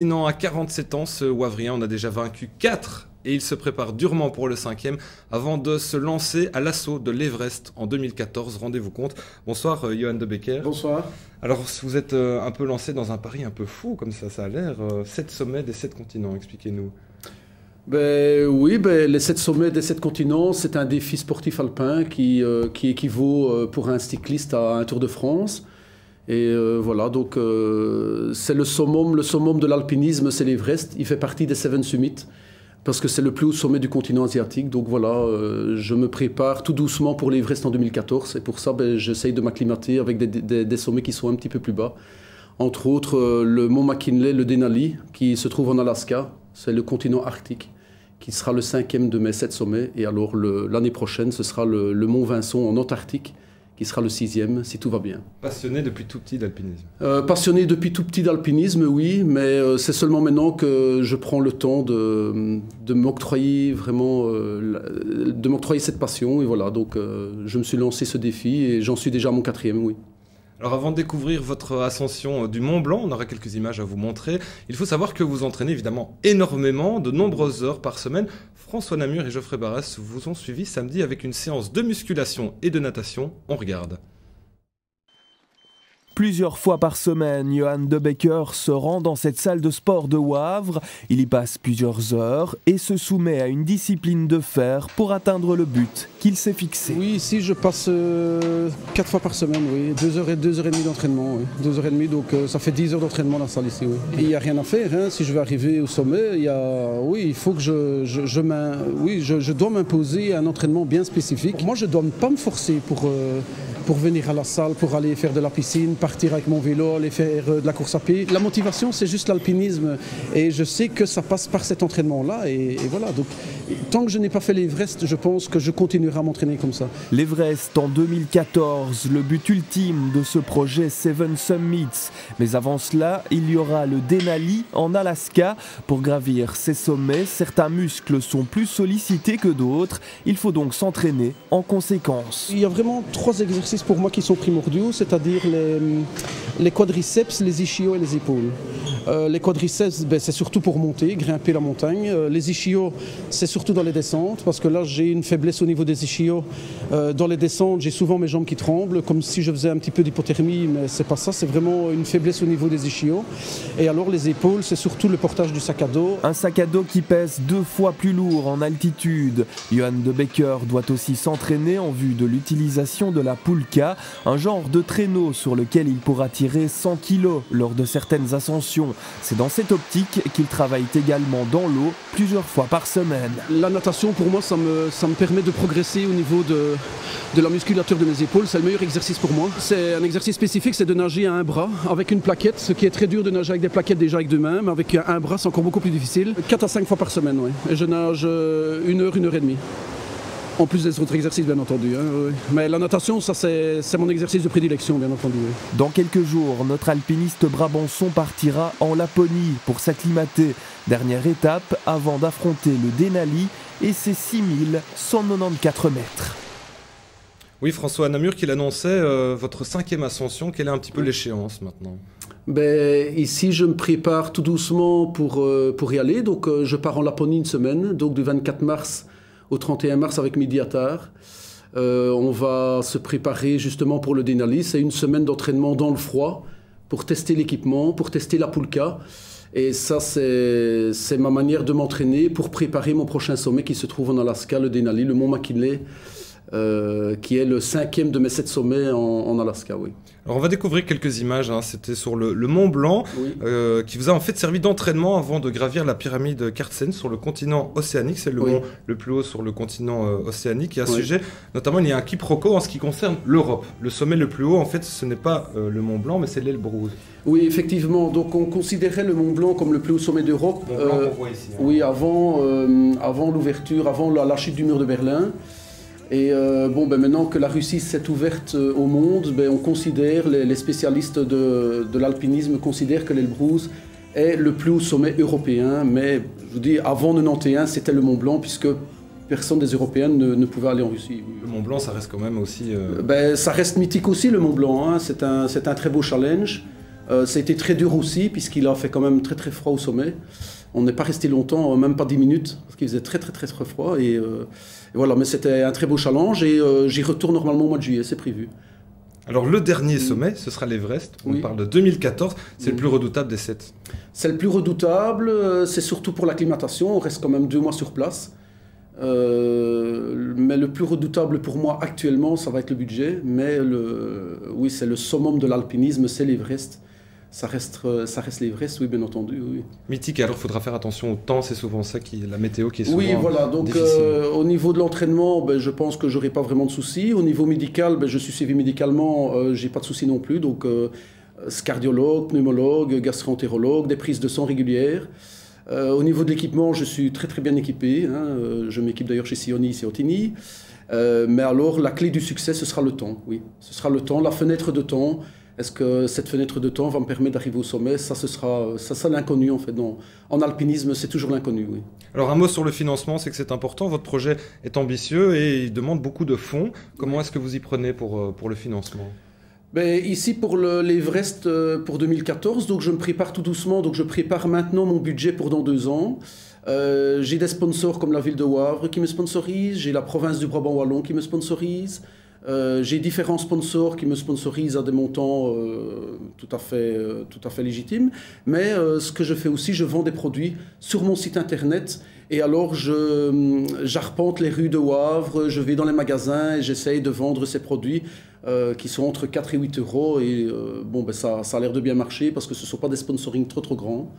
Non, à 47 ans, ce Wavrian en a déjà vaincu 4 et il se prépare durement pour le 5e avant de se lancer à l'assaut de l'Everest en 2014. Rendez-vous compte. Bonsoir Johan De Becker. Bonsoir. Alors vous êtes un peu lancé dans un pari un peu fou comme ça a l'air. 7 sommets des 7 continents, expliquez-nous. Oui, les 7 sommets des 7 continents, c'est un défi sportif alpin qui équivaut pour un cycliste à un Tour de France. Et voilà, donc c'est le summum de l'alpinisme, c'est l'Everest. Il fait partie des 7 Summits parce que c'est le plus haut sommet du continent asiatique. Donc voilà, je me prépare tout doucement pour l'Everest en 2014. Et pour ça, j'essaye de m'acclimater avec des sommets qui sont un petit peu plus bas. Entre autres, le mont McKinley, le Denali, qui se trouve en Alaska. C'est le continent arctique, qui sera le 5e de mes 7 sommets. Et alors l'année prochaine, ce sera le mont Vinson en Antarctique, qui sera le 6e, si tout va bien. Passionné depuis tout petit d'alpinisme. Passionné depuis tout petit d'alpinisme, oui, mais c'est seulement maintenant que je prends le temps de m'octroyer vraiment, de m'octroyer cette passion. Et voilà, donc je me suis lancé ce défi et j'en suis déjà à mon 4e, oui. Alors avant de découvrir votre ascension du Mont Blanc, on aura quelques images à vous montrer. Il faut savoir que vous entraînez évidemment énormément, de nombreuses heures par semaine. François Namur et Geoffrey Barras vous ont suivi samedi avec une séance de musculation et de natation. On regarde. Plusieurs fois par semaine, Johan De Becker se rend dans cette salle de sport de Wavre. Il y passe plusieurs heures et se soumet à une discipline de fer pour atteindre le but qu'il s'est fixé. Oui, ici je passe 4 fois par semaine, oui. 2 heures et demie d'entraînement, oui. 2 heures et demie, donc ça fait 10 heures d'entraînement dans la salle ici, oui. Et il n'y a rien à faire, hein. Si je veux arriver au sommet, il faut que je dois m'imposer un entraînement bien spécifique. Moi, je ne dois pas me forcer pour venir à la salle, pour aller faire de la piscine, partir avec mon vélo, aller faire de la course à pied. La motivation, c'est juste l'alpinisme. Et je sais que ça passe par cet entraînement-là. Et voilà, donc tant que je n'ai pas fait l'Everest, je pense que je continuerai à m'entraîner comme ça. L'Everest en 2014, le but ultime de ce projet 7 Summits. Mais avant cela, il y aura le Denali en Alaska. Pour gravir ces sommets, certains muscles sont plus sollicités que d'autres. Il faut donc s'entraîner en conséquence. Il y a vraiment 3 exercices pour moi qui sont primordiaux, c'est-à-dire les quadriceps, les ischios et les épaules. Les quadriceps, c'est surtout pour monter, grimper la montagne. Les ischios, c'est surtout dans les descentes, parce que là j'ai une faiblesse au niveau des ischios. Dans les descentes, j'ai souvent mes jambes qui tremblent, comme si je faisais un petit peu d'hypothermie, mais c'est pas ça, c'est vraiment une faiblesse au niveau des ischios. Et alors les épaules, c'est surtout le portage du sac à dos. Un sac à dos qui pèse 2 fois plus lourd en altitude. Johan De Becker doit aussi s'entraîner en vue de l'utilisation de la Pulka, un genre de traîneau sur lequel il pourra tirer 100 kg lors de certaines ascensions. C'est dans cette optique qu'il travaille également dans l'eau plusieurs fois par semaine. La natation, pour moi, ça me permet de progresser au niveau de la musculature de mes épaules. C'est le meilleur exercice pour moi. C'est un exercice spécifique, c'est de nager à un bras avec une plaquette, ce qui est très dur de nager avec des plaquettes déjà avec 2 mains, mais avec un bras, c'est encore beaucoup plus difficile. 4 à 5 fois par semaine, oui. Et je nage 1 heure, 1 heure et demie. En plus des autres exercices, bien entendu. Hein, oui. Mais la natation, ça c'est mon exercice de prédilection, bien entendu. Oui. Dans quelques jours, notre alpiniste brabançon partira en Laponie pour s'acclimater. Dernière étape avant d'affronter le Denali et ses 6194 mètres. Oui, François Namur qui l'annonçait, votre 5e ascension, quelle est un petit peu l'échéance maintenant? Ici, je me prépare tout doucement pour y aller. Donc, je pars en Laponie une semaine, donc du 24 mars au 31 mars avec Mediatar. On va se préparer justement pour le Denali. C'est une semaine d'entraînement dans le froid pour tester l'équipement, pour tester la Pulka. Et ça, c'est ma manière de m'entraîner pour préparer mon prochain sommet qui se trouve en Alaska, le Denali, le mont McKinley, qui est le 5e de mes 7 sommets en Alaska, oui. Alors on va découvrir quelques images, hein. C'était sur le Mont Blanc, oui. Qui vous a en fait servi d'entraînement avant de gravir la pyramide Kartsen sur le continent océanique. C'est le mont le plus haut sur le continent océanique. Et à ce sujet, notamment, il y a un quiproquo en ce qui concerne l'Europe. Le sommet le plus haut, en fait, ce n'est pas le Mont Blanc, mais c'est l'Elbrus. Oui, effectivement. Donc on considérait le Mont Blanc comme le plus haut sommet d'Europe. Mont Blanc qu'on voit ici. Hein. Oui, avant l'ouverture, avant la chute du mur de Berlin. Et maintenant que la Russie s'est ouverte au monde, on considère, les spécialistes de l'alpinisme considèrent que l'Elbrus est le plus haut sommet européen. Mais je vous dis, avant 91, c'était le Mont Blanc, puisque personne des Européens ne pouvait aller en Russie. Le Mont Blanc, ça reste quand même aussi... Ça reste mythique aussi, le Mont Blanc. Hein. C'est un très beau challenge. Ça a été très dur aussi, puisqu'il a fait quand même très très froid au sommet. On n'est pas resté longtemps, même pas 10 minutes, parce qu'il faisait très très très très froid. Et voilà, mais c'était un très beau challenge et j'y retourne normalement au mois de juillet, c'est prévu. Alors le dernier sommet, ce sera l'Everest. On parle de 2014, c'est le plus redoutable des 7. C'est le plus redoutable, c'est surtout pour l'acclimatation, on reste quand même 2 mois sur place. Mais le plus redoutable pour moi actuellement, ça va être le budget. Mais oui, c'est le summum de l'alpinisme, c'est l'Everest. Ça reste l'Everest, oui, bien entendu. Oui. Mythique, alors il faudra faire attention au temps, c'est souvent ça, la météo qui est souvent oui, voilà, donc au niveau de l'entraînement, je pense que je n'aurai pas vraiment de soucis. Au niveau médical, je suis suivi médicalement, je n'ai pas de soucis non plus. Donc, cardiologue, pneumologue, gastro-entérologue, des prises de sang régulières. Au niveau de l'équipement, je suis très très bien équipé. Hein. Je m'équipe d'ailleurs chez Sioni, ici au Tigny. Mais alors, la clé du succès, ce sera le temps, oui. Ce sera le temps, la fenêtre de temps. Est-ce que cette fenêtre de temps va me permettre d'arriver au sommet? Ça, ce sera l'inconnu en fait. En alpinisme, c'est toujours l'inconnu, oui. Alors un mot sur le financement, c'est que c'est important. Votre projet est ambitieux et il demande beaucoup de fonds. Comment est-ce que vous y prenez pour le financement? Ici, pour l'Everest pour 2014, donc je me prépare tout doucement. Donc je prépare maintenant mon budget pour dans 2 ans. J'ai des sponsors comme la ville de Wavre qui me sponsorise. J'ai la province du Brabant Wallon qui me sponsorise. J'ai différents sponsors qui me sponsorisent à des montants tout à fait légitimes. Mais ce que je fais aussi, je vends des produits sur mon site internet. Et alors, j'arpente les rues de Wavre, je vais dans les magasins et j'essaye de vendre ces produits qui sont entre 4 et 8 euros. Et ça a l'air de bien marcher parce que ce ne sont pas des sponsorings trop grands.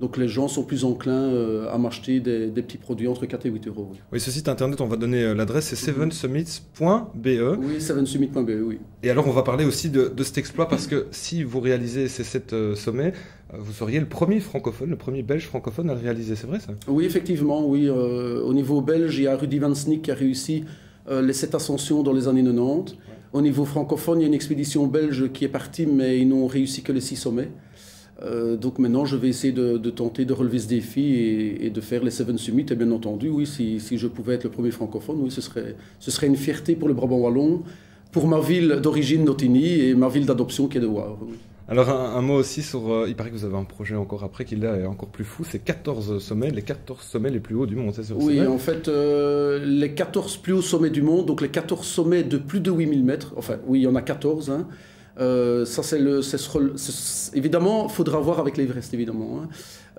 Donc les gens sont plus enclins à m'acheter des petits produits entre 4 et 8 euros. Oui, oui, ce site internet, on va donner l'adresse, c'est sevensummits.be. Oui, sevensummits.be, oui. Et alors on va parler aussi de cet exploit parce que si vous réalisez ces 7 sommets, vous seriez le premier francophone, le premier belge francophone à le réaliser, c'est vrai ça? Oui, effectivement, oui. Au niveau belge, il y a Rudy Van Snick qui a réussi les 7 ascensions dans les années 90. Ouais. Au niveau francophone, il y a une expédition belge qui est partie, mais ils n'ont réussi que les 6 sommets. Donc maintenant, je vais essayer de tenter de relever ce défi et de faire les 7 summits. Et bien entendu, oui, si je pouvais être le premier francophone, oui, ce serait une fierté pour le Brabant Wallon, pour ma ville d'origine, Nottigny, et ma ville d'adoption qui est de Wavre. Oui. Alors un mot aussi sur... il paraît que vous avez un projet encore après qui là est encore plus fou, c'est 14 sommets, les 14 sommets les plus hauts du monde, c'est sur Oui, en fait, les 14 plus hauts sommets du monde, donc les 14 sommets de plus de 8000 mètres, enfin oui, il y en a 14, hein. Ça évidemment, il faudra voir avec l'Everest, évidemment.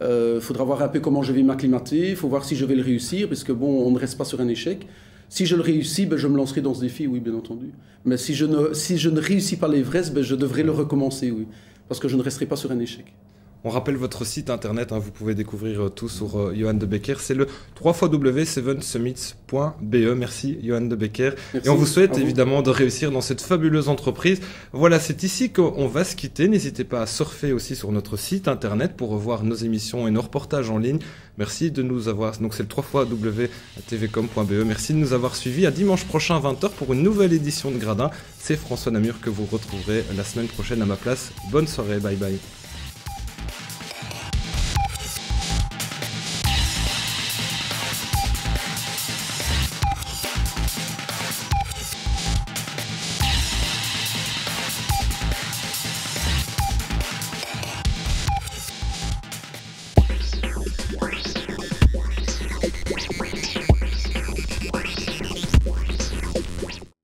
Il faudra voir un peu comment je vais m'acclimater, il faut voir si je vais le réussir, parce que bon, on ne reste pas sur un échec. Si je le réussis, je me lancerai dans ce défi, oui, bien entendu. Mais si je ne réussis pas l'Everest, je devrais le recommencer, oui, parce que je ne resterai pas sur un échec. On rappelle votre site internet, hein, vous pouvez découvrir tout sur Johan de Becker. C'est le www.sevensummits.be. Merci Johan de Becker. Merci. Et on vous souhaite évidemment de réussir dans cette fabuleuse entreprise. Voilà, c'est ici qu'on va se quitter. N'hésitez pas à surfer aussi sur notre site internet pour revoir nos émissions et nos reportages en ligne. Merci de nous avoir... Donc c'est le www.tvcom.be. Merci de nous avoir suivis. À dimanche prochain à 20h pour une nouvelle édition de Gradin. C'est François Namur que vous retrouverez la semaine prochaine à ma place. Bonne soirée, bye bye.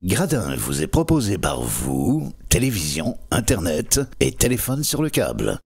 Gradin vous est proposé par vous, télévision, internet et téléphone sur le câble.